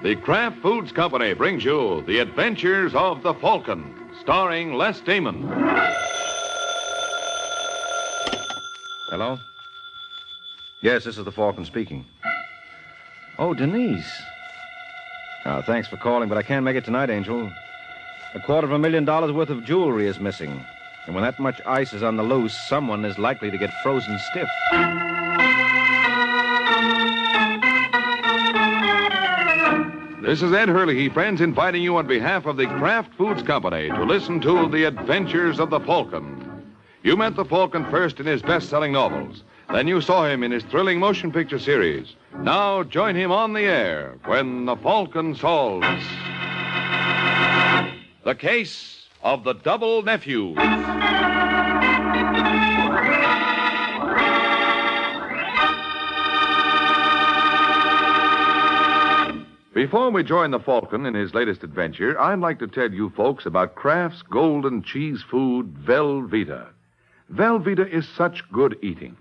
The Kraft Foods Company brings you The Adventures of the Falcon, starring Les Damon. Hello? Yes, this is the Falcon speaking. Oh, Denise. Thanks for calling, but I can't make it tonight, Angel. $250,000 worth of jewelry is missing. And when that much ice is on the loose, someone is likely to get frozen stiff. This is Ed Hurley, friends, inviting you on behalf of the Kraft Foods Company to listen to The Adventures of the Falcon. You met the Falcon first in his best-selling novels. Then you saw him in his thrilling motion picture series. Now join him on the air when the Falcon solves the case of the double Nephews. Before we join the Falcon in his latest adventure, I'd like to tell you folks about Kraft's golden cheese food, Velveeta. Velveeta is such good eating.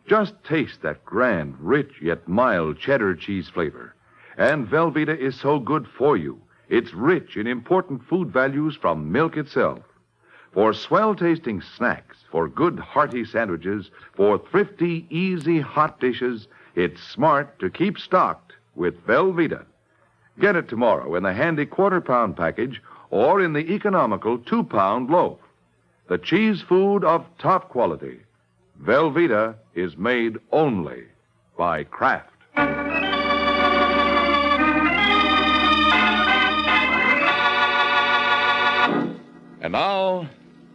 Just taste that grand, rich, yet mild cheddar cheese flavor. And Velveeta is so good for you. It's rich in important food values from milk itself. For swell-tasting snacks, for good, hearty sandwiches, for thrifty, easy, hot dishes, it's smart to keep stocked with Velveeta. Get it tomorrow in the handy quarter-pound package or in the economical 2-pound loaf. The cheese food of top quality. Velveeta is made only by Kraft. And now,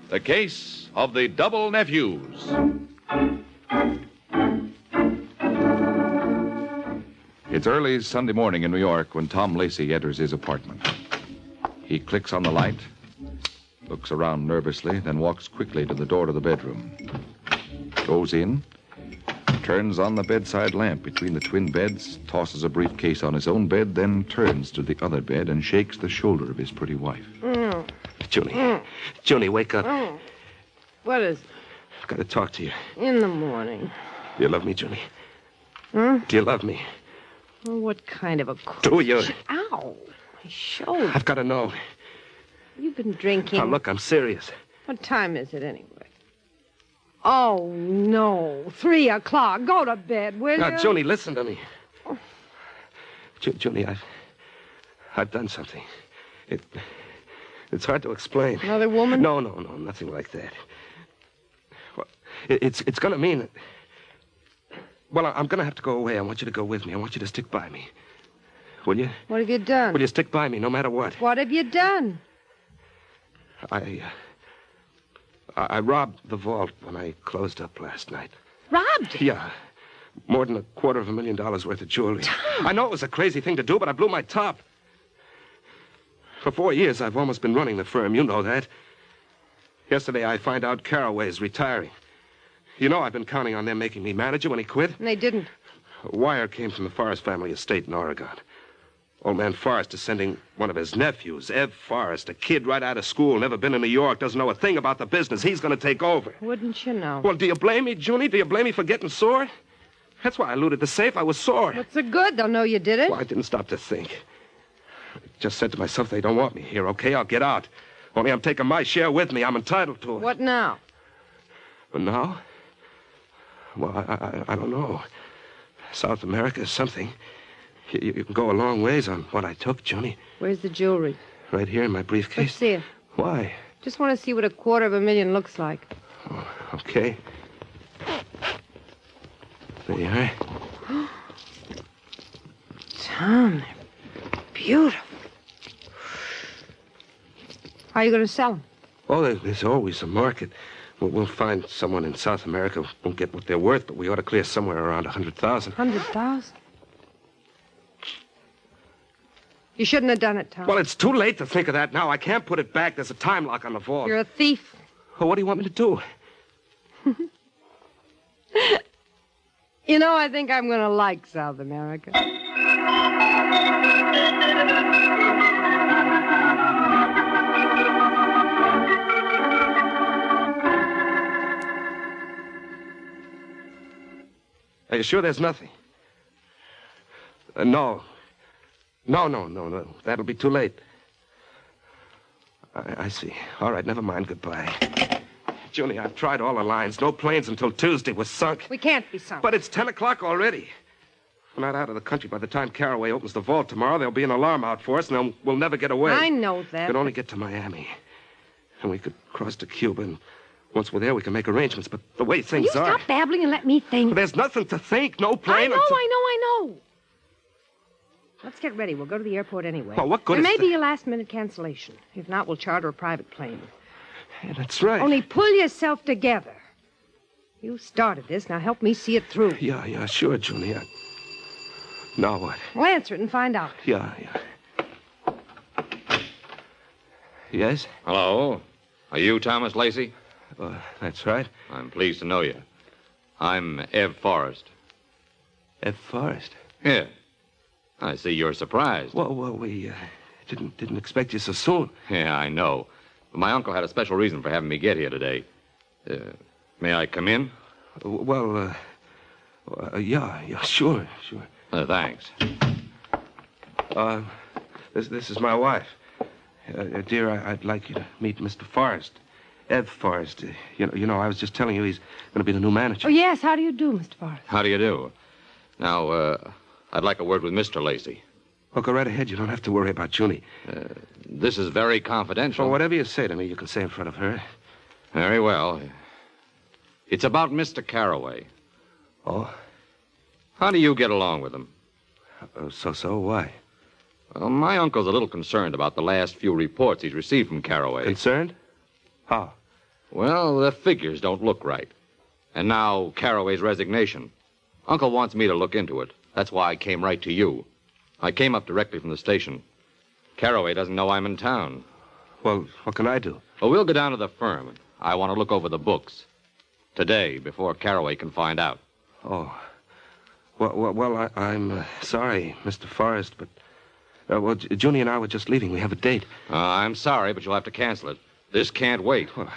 the case of the double Nephews. It's early Sunday morning in New York when Tom Lacey enters his apartment. He clicks on the light, looks around nervously, then walks quickly to the door to the bedroom. Goes in, turns on the bedside lamp between the twin beds, tosses a briefcase on his own bed, then turns to the other bed and shakes the shoulder of his pretty wife. Junie. Junie, wake up. What is it? I've got to talk to you. In the morning. Do you love me, Junie? Huh? Do you love me? Well, what kind of a... Do you? Ow! My shoulder. I've got to know. You've been drinking. Now, look, I'm serious. What time is it, anyway? Oh, no. 3 o'clock. Go to bed, will you? Now, Junie, listen to me. Oh. Junie, I've done something. It's hard to explain. Another woman? No, nothing like that. Well, it's going to mean that... Well, I'm going to have to go away. I want you to go with me. I want you to stick by me. Will you? What have you done? Will you stick by me no matter what? What have you done? I robbed the vault when I closed up last night. Robbed it? Yeah. More than $250,000 worth of jewelry. Tom! I know it was a crazy thing to do, but I blew my top. For 4 years, I've almost been running the firm. You know that. Yesterday, I find out Carraway's retiring. You know I've been counting on them making me manager when he quit. And they didn't. A wire came from the Forrest family estate in Oregon. Old man Forrest is sending one of his nephews, Ev Forrest, a kid right out of school, never been in New York, doesn't know a thing about the business. He's going to take over. Wouldn't you know? Well, do you blame me, Junie? Do you blame me for getting sore? That's why I looted the safe. I was sore. What's the good? They'll know you did it. Well, I didn't stop to think. I just said to myself, they don't want me here, okay? I'll get out. Only I'm taking my share with me. I'm entitled to it. What now? But now? Well, I don't know. South America is something. You can go a long ways on what I took, Junie. Where's the jewelry? Right here in my briefcase. Let's see it. Why? Just want to see what $250,000 looks like. Oh, okay. There you are. Tom, they're beautiful. How are you going to sell them? Oh, there's always a market. We'll find someone in South America who won't get what they're worth, but we ought to clear somewhere around 100,000. 100,000? You shouldn't have done it, Tom. Well, it's too late to think of that now. I can't put it back. There's a time lock on the vault. You're a thief. Well, what do you want me to do? You know, I think I'm going to like South America. Are you sure there's nothing? No. No. That'll be too late. I see. All right, never mind. Goodbye. Junie, I've tried all the lines. No planes until Tuesday. We're sunk. We can't be sunk. But it's 10 o'clock already. We're not out of the country by the time Caraway opens the vault tomorrow. There'll be an alarm out for us, and then we'll never get away. I know that. We can only get to Miami. And we could cross to Cuba, and once we're there, we can make arrangements. But the way things Will you are... stop babbling and let me think? Well, there's nothing to think. No plane. I know. Let's get ready. We'll go to the airport anyway. Well, what good There is may be a last-minute cancellation. If not, we'll charter a private plane. Yeah, that's right. Only pull yourself together. You started this. Now help me see it through. Yeah, sure, Junie. Now what? Well, answer it and find out. Yeah. Yes? Hello. Are you Thomas Lacey? That's right. I'm pleased to know you. I'm Ev Forrest. Ev Forrest? Yeah. I see you're surprised. Well, we didn't expect you so soon. Yeah, I know. But my uncle had a special reason for having me get here today. May I come in? Yeah, sure. Thanks. This is my wife. Dear, I'd like you to meet Mr. Forrest. Ev Forrest. You know, I was just telling you he's going to be the new manager. Oh, yes. How do you do, Mr. Forrest? How do you do? Now, I'd like a word with Mr. Lacey. Well, go right ahead. You don't have to worry about Junie. This is very confidential. Well, whatever you say to me, you can say in front of her. Very well. It's about Mr. Caraway. Oh? How do you get along with him? So, why? Well, my uncle's a little concerned about the last few reports he's received from Caraway. Concerned? How? Well, the figures don't look right. And now Caraway's resignation. Uncle wants me to look into it. That's why I came right to you. I came up directly from the station. Caraway doesn't know I'm in town. Well, what can I do? Well, we'll go down to the firm. I want to look over the books. Today, before Caraway can find out. Oh. Well, I'm sorry, Mr. Forrest, but... Junie and I were just leaving. We have a date. I'm sorry, but you'll have to cancel it. This can't wait. Well,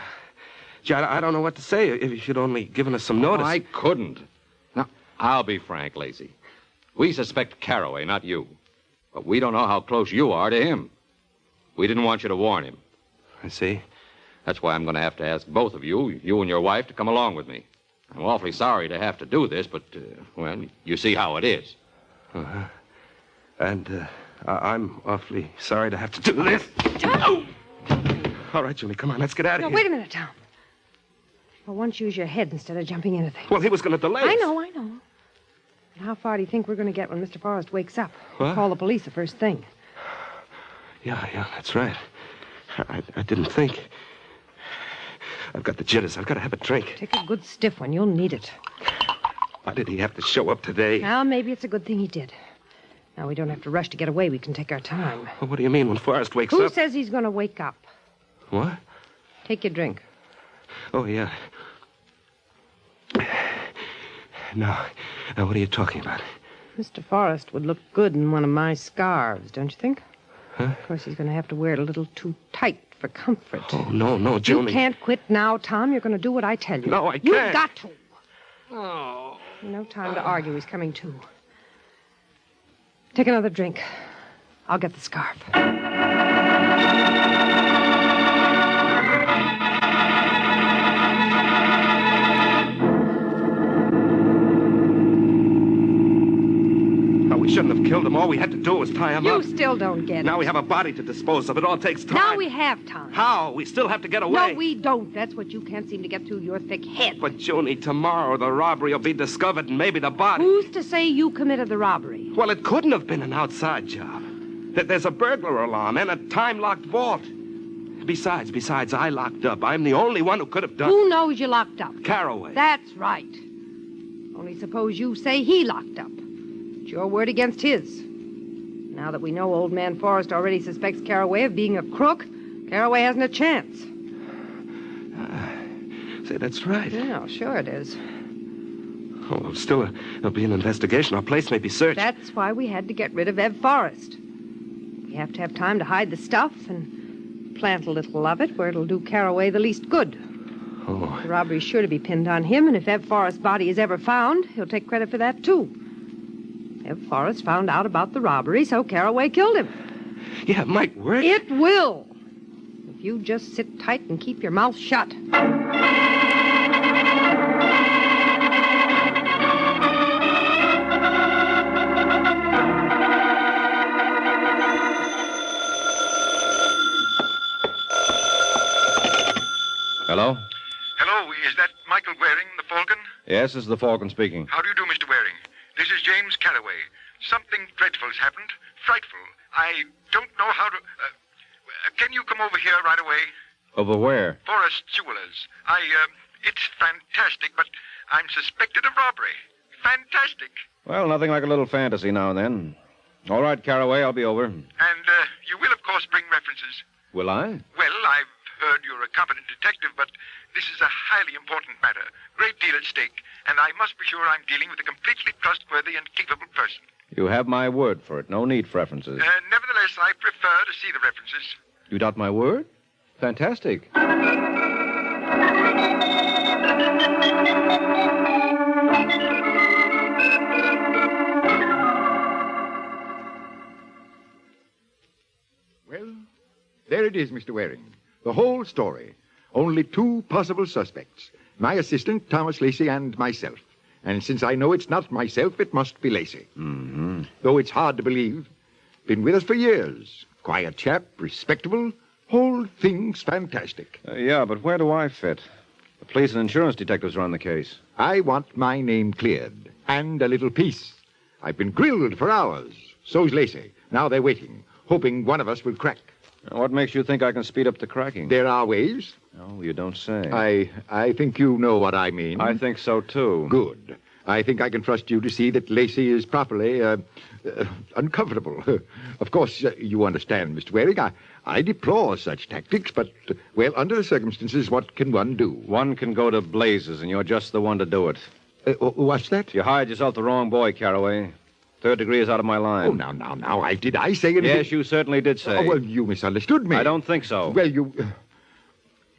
gee, I don't know what to say if you'd only given us some notice. I couldn't. Now, I'll be frank, Lacey. We suspect Caraway, not you. But we don't know how close you are to him. We didn't want you to warn him. I see. That's why I'm going to have to ask both of you and your wife, to come along with me. I'm awfully sorry to have to do this, but, well, you see how it is. Uh-huh. And, I'm awfully sorry to have to do this. Tom! Oh! All right, Junie, come on, let's get out of here. Wait a minute, Tom. For once, use your head instead of jumping into things. Well, he was going to delay us. I know. How far do you think we're going to get when Mr. Forrest wakes up? What? We'll call the police the first thing. Yeah, that's right. I didn't think. I've got the jitters. I've got to have a drink. Take a good stiff one. You'll need it. Why did he have to show up today? Well, maybe it's a good thing he did. Now, we don't have to rush to get away. We can take our time. Well, what do you mean when Forrest wakes Who up? says he's going to wake up? What? Take your drink. Oh, yeah. Now, what are you talking about? Mr. Forrest would look good in one of my scarves, don't you think? Huh? Of course, he's going to have to wear it a little too tight for comfort. Oh, no, Junie. You can't quit now, Tom. You're going to do what I tell you. No, I can't. You've got to. Oh. No time to argue. He's coming too. Take another drink. I'll get the scarf. We shouldn't have killed him. All we had to do was tie him up. You still don't get it. Now we have a body to dispose of. It all takes time. Now we have time. How? We still have to get away. No, we don't. That's what you can't seem to get through your thick head. But, Junie, tomorrow the robbery will be discovered and maybe the body... Who's to say you committed the robbery? Well, it couldn't have been an outside job. There's a burglar alarm and a time-locked vault. Besides, I locked up. I'm the only one who could have done... Who knows you locked up? Caraway. That's right. Only suppose you say he locked up. It's your word against his. Now that we know old man Forrest already suspects Caraway of being a crook, Caraway hasn't a chance. Say, that's right. Yeah, sure it is. Oh, well, still, there'll be an investigation. Our place may be searched. That's why we had to get rid of Ev Forrest. We have to have time to hide the stuff and plant a little of it where it'll do Caraway the least good. Oh. The robbery's sure to be pinned on him, and if Ev Forrest's body is ever found, he'll take credit for that, too. If Forrest found out about the robbery, so Caraway killed him. Yeah, it might work. It will. If you just sit tight and keep your mouth shut. Hello? Hello, is that Michael Waring, the Falcon? Yes, this is the Falcon speaking. How do you do, Mr. Waring? This is James Caraway. Something dreadful's happened. Frightful. I don't know how to... can you come over here right away? Over where? Forrest Jewelers. It's fantastic, but I'm suspected of robbery. Fantastic. Well, nothing like a little fantasy now and then. All right, Caraway, I'll be over. And you will, of course, bring references. Will I? Well, I've heard you're a competent detective, but this is a highly important matter. Great deal at stake, and I must be sure I'm dealing with a completely trustworthy and capable person. You have my word for it. No need for references. Nevertheless, I prefer to see the references. You doubt my word? Fantastic. Well, there it is, Mr. Waring. The whole story. Only two possible suspects. My assistant, Thomas Lacey, and myself. And since I know it's not myself, it must be Lacey. Mm-hmm. Though it's hard to believe. Been with us for years. Quiet chap, respectable. Whole thing's fantastic. Yeah, but where do I fit? The police and insurance detectives are on the case. I want my name cleared. And a little peace. I've been grilled for hours. So's Lacey. Now they're waiting, hoping one of us will crack. What makes you think I can speed up the cracking? There are ways. Oh, you don't say. I think you know what I mean. I think so, too. Good. I think I can trust you to see that Lacey is properly uncomfortable. Of course, you understand, Mr. Waring. I deplore such tactics, but, well, under the circumstances, what can one do? One can go to blazes, and you're just the one to do it. What's that? You hired yourself the wrong boy, Caraway. Third degree is out of my line. Oh, now. Did I say anything? Yes, you certainly did say. Oh, well, you misunderstood me. I don't think so. Well, you're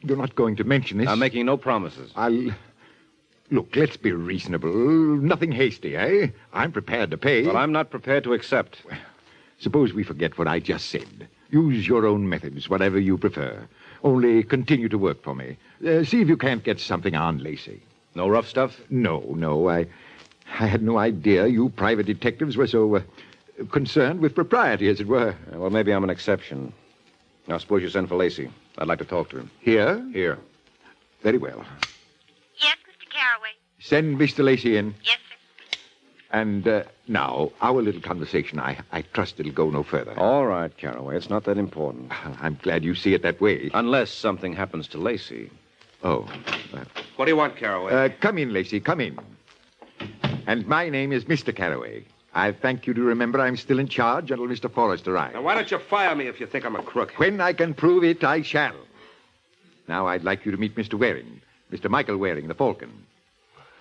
not going to mention this. I'm making no promises. Look, let's be reasonable. Nothing hasty, eh? I'm prepared to pay. Well, I'm not prepared to accept. Suppose we forget what I just said. Use your own methods, whatever you prefer. Only continue to work for me. See if you can't get something on Lacey. No rough stuff? No. I had no idea you private detectives were so concerned with propriety, as it were. Well, maybe I'm an exception. Now, suppose you send for Lacey. I'd like to talk to him. Here? Here. Very well. Yes, Mr. Caraway. Send Mr. Lacey in. Yes, sir. And now, our little conversation, I trust it'll go no further. All right, Caraway. It's not that important. I'm glad you see it that way. Unless something happens to Lacey. Oh. What do you want, Caraway? Come in, Lacey, come in. And my name is Mr. Caraway. I thank you to remember I'm still in charge until Mr. Forrest arrives. Now, why don't you fire me if you think I'm a crook? When I can prove it, I shall. Now, I'd like you to meet Mr. Waring, Mr. Michael Waring, the Falcon.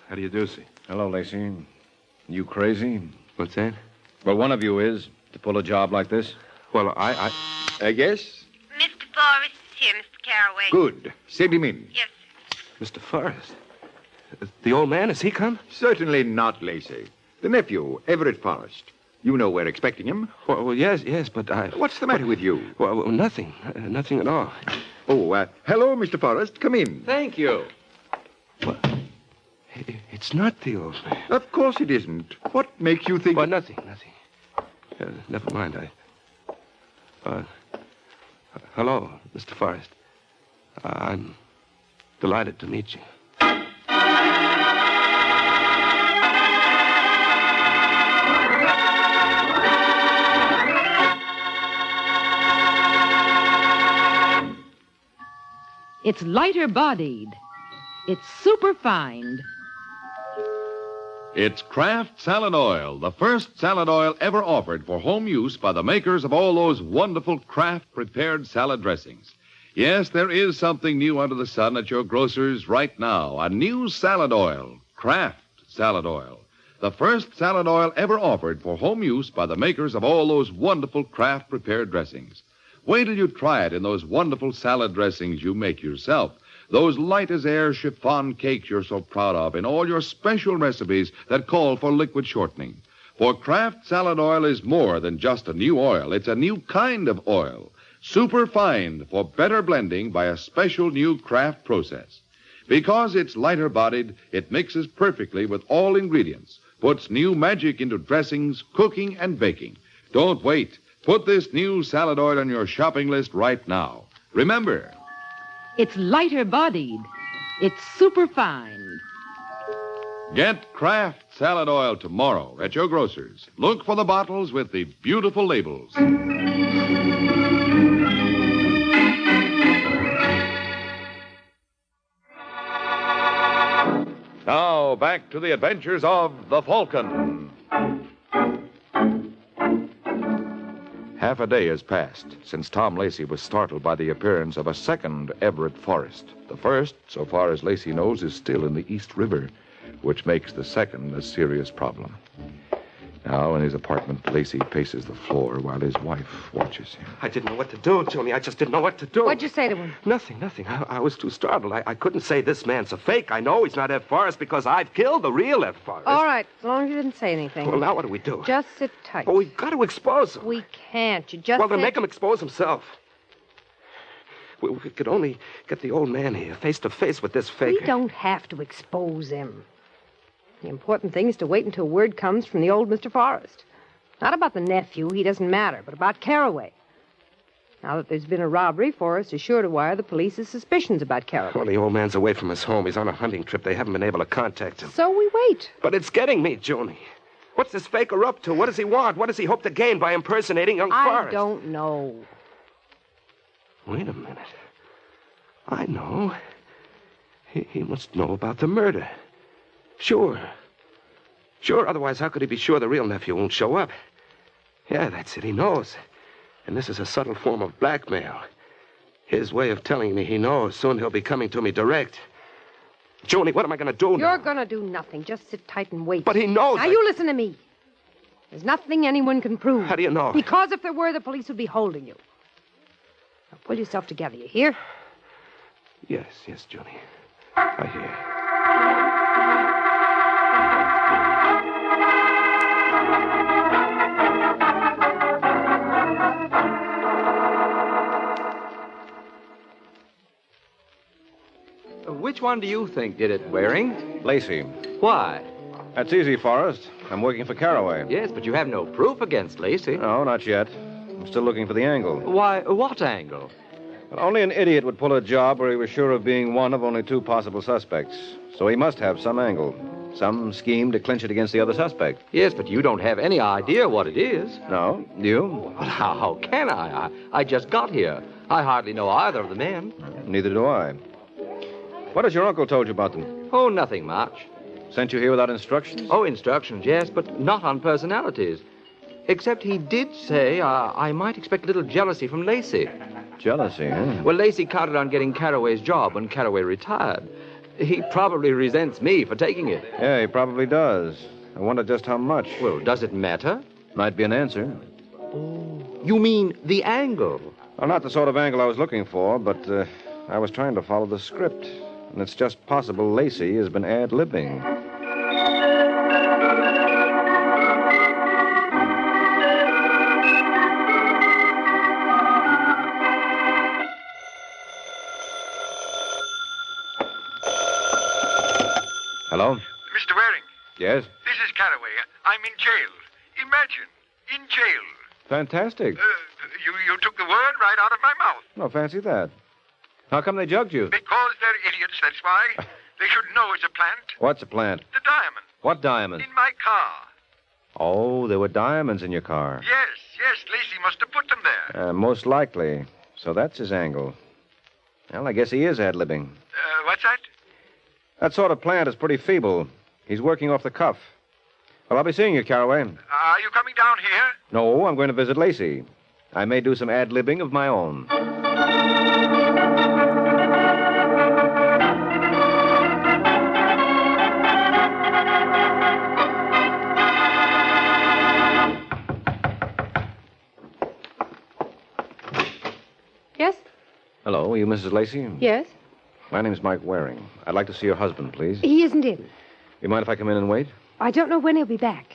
How do you do, see? Hello, Lacey. You crazy? What's that? Well, one of you is, to pull a job like this. Well, Yes? Mr. Forrest is here, Mr. Caraway. Good. Send him in. Yes, sir. Mr. Forrest. The old man, has he come? Certainly not, Lacey. The nephew, Everett Forrest. You know we're expecting him. Well, yes, but I... What's the matter with you? Well, nothing. Nothing at all. Oh, hello, Mr. Forrest. Come in. Thank you. It's not the old man. Of course it isn't. What makes you think... Well, nothing. Never mind. Hello, Mr. Forrest. I'm delighted to meet you. It's lighter bodied. It's superfined. It's Kraft Salad Oil, the first salad oil ever offered for home use by the makers of all those wonderful Kraft prepared salad dressings. Yes, there is something new under the sun at your grocer's right now. A new salad oil, Kraft Salad Oil. The first salad oil ever offered for home use by the makers of all those wonderful Kraft prepared dressings. Wait till you try it in those wonderful salad dressings you make yourself. Those light-as-air chiffon cakes you're so proud of in all your special recipes that call for liquid shortening. For Kraft salad oil is more than just a new oil. It's a new kind of oil, super fine for better blending by a special new Kraft process. Because it's lighter bodied, it mixes perfectly with all ingredients, puts new magic into dressings, cooking, and baking. Don't wait. Put this new salad oil on your shopping list right now. Remember, It's lighter bodied. It's super fine. get Kraft salad oil tomorrow at your grocer's. Look for the bottles with the beautiful labels. Now, back to the adventures of the Falcon. Half a day has passed since Tom Lacey was startled by the appearance of a second Everett Forrest. The first, so far as Lacey knows, is still in the East River, which makes the second a serious problem. Now, in his apartment, Lacey paces the floor while his wife watches him. I didn't know what to do, Joni. I just didn't know what to do. What'd you say to him? Nothing. I was too startled. I couldn't say this man's a fake. I know he's not Ed Forrest because I've killed the real Ed Forrest. All right, as long as you didn't say anything. Well, now what do we do? Just sit tight. Well, we've got to expose him. We can't. You just Well, then said- make him expose himself. We could only get the old man here face to face with this fake. We don't have to expose him. The important thing is to wait until word comes from the old Mr. Forrest. Not about the nephew, he doesn't matter, but about Caraway. Now that there's been a robbery, Forrest is sure to wire the police his suspicions about Caraway. Well, the old man's away from his home. He's on a hunting trip. They haven't been able to contact him. So we wait. But it's getting me, Joni. What's this faker up to? What does he want? What does he hope to gain by impersonating young I Forrest? don't know. Wait a minute. I know. He must know about the murder. Sure, otherwise how could he be sure the real nephew won't show up? Yeah, that's it, he knows. And this is a subtle form of blackmail. His way of telling me he knows. Soon he'll be coming to me direct. Joni, what am I going to do now? You're going to do nothing. Just sit tight and wait. But he knows. Now, you listen to me. There's nothing anyone can prove. How do you know? Because if there were, the police would be holding you. Now, pull yourself together, you hear? Yes, Joni. I hear. Which one do you think did it, Waring? Lacey. Why? That's easy, Forrest. I'm working for Caraway. Yes, but you have no proof against Lacey. No, not yet. I'm still looking for the angle. Why, what angle? Well, only an idiot would pull a job where he was sure of being one of only two possible suspects. So he must have some angle. Some scheme to clinch it against the other suspect. Yes, but you don't have any idea what it is. No? You? Well, how can I? I just got here. I hardly know either of the men. Neither do I. What has your uncle told you about them? Oh, nothing much. Sent you here without instructions? Oh, instructions, yes, but not on personalities. Except he did say I might expect a little jealousy from Lacey. Jealousy, huh? Well, Lacey counted on getting Caraway's job when Caraway retired. He probably resents me for taking it. Yeah, he probably does. I wonder just how much. Well, does it matter? Might be an answer. You mean the angle? Well, not the sort of angle I was looking for, but I was trying to follow the script. And it's just possible Lacey has been ad-libbing. Hello? Mr. Waring, Yes? this is Caraway. I'm in jail. Imagine, in jail. Fantastic. You took the word right out of my mouth. No, fancy that. How come they jugged you? Because they're idiots, that's why. They should know it's a plant. What's a plant? The diamond. What diamond? In my car. Oh, there were diamonds in your car. Yes, Lacey must have put them there. Most likely. So that's his angle. Well, I guess he is ad-libbing. What's that? That sort of plant is pretty feeble. He's working off the cuff. Well, I'll be seeing you, Caraway. Are you coming down here? No, I'm going to visit Lacey. I may do some ad-libbing of my own. Yes? Hello, are you Mrs. Lacey? Yes? My name's Mike Waring. I'd like to see your husband, please. He isn't in. You mind if I come in and wait? I don't know when he'll be back.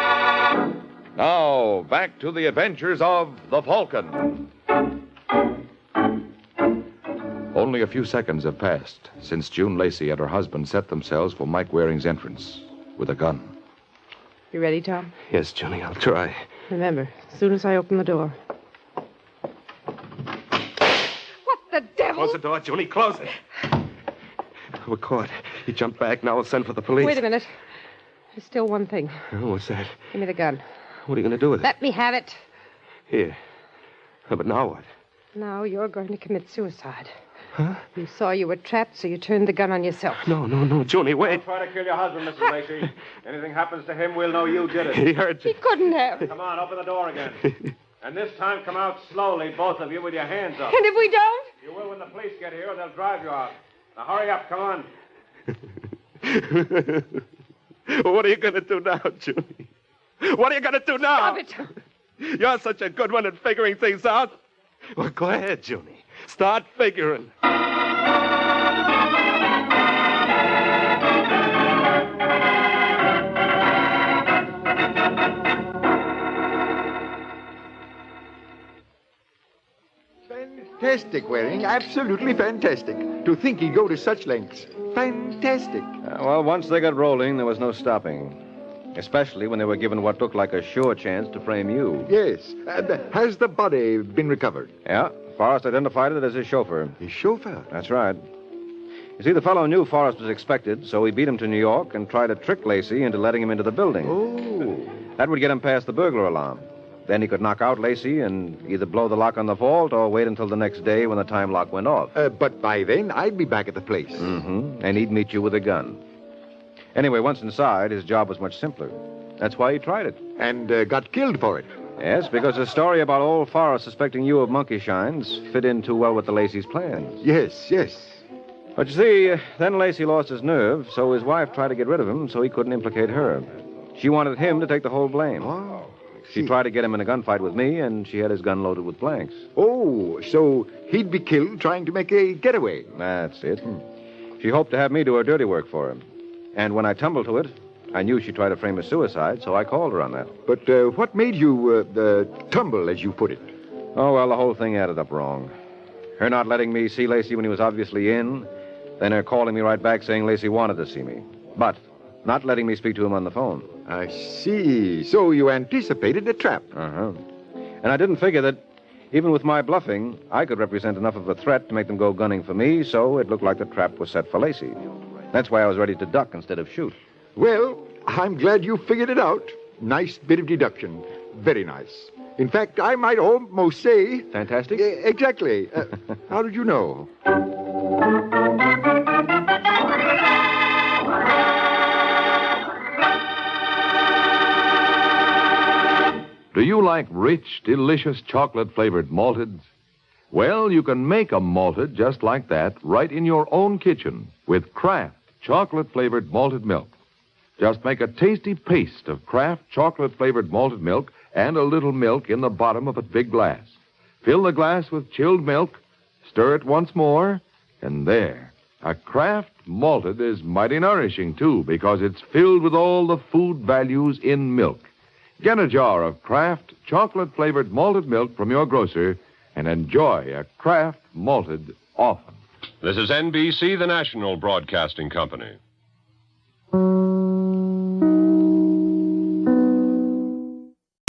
back to the adventures of the Falcon. Only a few seconds have passed since June Lacey and her husband set themselves for Mike Waring's entrance with a gun. You ready, Tom? Yes, Junie, I'll try. Remember, as soon as I open the door. What the devil? Close the door, Junie. Close it. We're caught. He jumped back. Now we'll send for the police. Wait a minute. There's still one thing. Oh, what's that? Give me the gun. What are you going to do with it? Let me have it. Here. Oh, but now what? Now you're going to commit suicide. Huh? You saw you were trapped, so you turned the gun on yourself. No, Junie, wait. Don't try to kill your husband, Mrs. Lacey. Anything happens to him, we'll know you did it. He heard you. He couldn't have. Come on, open the door again. And this time come out slowly, both of you, with your hands up. And if we don't? You will when the police get here, or they'll drive you out. Now hurry up, come on. What are you going to do now, Junie? What are you going to do now? Stop it. You're such a good one at figuring things out. Well, go ahead, Junie. Start figuring. Fantastic, Waring. Absolutely fantastic. To think he'd go to such lengths. Fantastic. Well, once they got rolling, there was no stopping. Especially when they were given what looked like a sure chance to frame you. Yes. Has the body been recovered? Yeah, Forrest identified it as his chauffeur. His chauffeur? That's right. You see, the fellow knew Forrest was expected, so he beat him to New York and tried to trick Lacey into letting him into the building. Oh. That would get him past the burglar alarm. Then he could knock out Lacey and either blow the lock on the vault or wait until the next day when the time lock went off. But by then, I'd be back at the place. Mm-hmm. And he'd meet you with a gun. Anyway, once inside, his job was much simpler. That's why he tried it. And got killed for it. Yes, because the story about old Forrest suspecting you of monkey shines fit in too well with the Lacey's plans. Yes. But you see, then Lacey lost his nerve, so his wife tried to get rid of him so he couldn't implicate her. She wanted him to take the whole blame. Oh. She tried to get him in a gunfight with me, and she had his gun loaded with blanks. Oh, so he'd be killed trying to make a getaway. That's it. She hoped to have me do her dirty work for him. And when I tumbled to it, I knew she'd try to frame a suicide, so I called her on that. But what made you tumble, as you put it? Oh, well, the whole thing added up wrong. Her not letting me see Lacey when he was obviously in, then her calling me right back saying Lacey wanted to see me, but not letting me speak to him on the phone. I see. So you anticipated a trap. Uh-huh. And I didn't figure that, even with my bluffing, I could represent enough of a threat to make them go gunning for me, so it looked like the trap was set for Lacey. That's why I was ready to duck instead of shoot. Well, I'm glad you figured it out. Nice bit of deduction. Very nice. In fact, I might almost say... Fantastic? Exactly. How did you know? Do you like rich, delicious chocolate-flavored malteds? Well, you can make a malted just like that right in your own kitchen with Kraft chocolate-flavored malted milk. Just make a tasty paste of Kraft chocolate-flavored malted milk and a little milk in the bottom of a big glass. Fill the glass with chilled milk, stir it once more, and there. A Kraft malted is mighty nourishing, too, because it's filled with all the food values in milk. Get a jar of Kraft chocolate-flavored malted milk from your grocer and enjoy a Kraft malted often. This is NBC, the national broadcasting company.